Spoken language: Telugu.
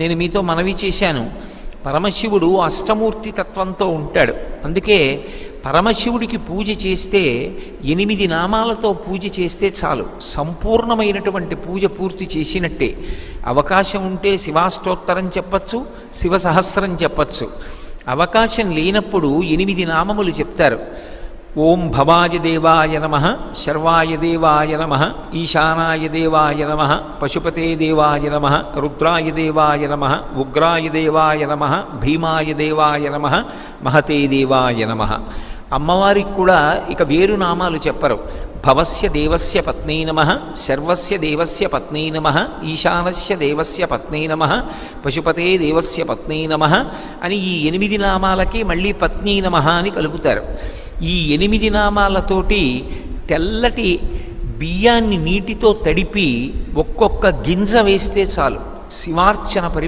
నేను మీతో మనవి చేశాను, పరమశివుడు అష్టమూర్తి తత్వంతో ఉంటాడు. అందుకే పరమశివుడికి పూజ చేస్తే 8 నామాలతో పూజ చేస్తే చాలు, సంపూర్ణమైనటువంటి పూజ పూర్తి చేసినట్టే. అవకాశం ఉంటే శివాష్టోత్తరం చెప్పచ్చు, శివసహస్రం చెప్పచ్చు. అవకాశం లేనప్పుడు 8 నామములు చెప్తారు. ఓం భవాయ దేవాయ నమః, శర్వాయ దేవాయ నమః, ఈశానాయ దేవాయ నమః, పశుపతే దేవాయ నమః, రుద్రాయ దేవాయ నమః, ఉగ్రాయ దేవాయ నమః, భీమాయ దేవాయ నమః, మహతే దేవాయ నమః. అమ్మవారికి కూడా ఇక వేరు నామాలు చెప్పరు. భవస్య దేవస్య పత్నీ నమః, శర్వస్య దేవస్య పత్నీ నమః, ఈశానస్య దేవస్య పత్నీ నమః, పశుపతే దేవస్య పత్నీ నమః అని ఈ 8 నామాలకి మళ్ళీ పత్నీ నమః అని కలుపుతారు. ఈ 8 నామాలతోటి తెల్లటి బియ్యాన్ని నీటితో తడిపి ఒక్కొక్క గింజ వేస్తే చాలు, శివార్చన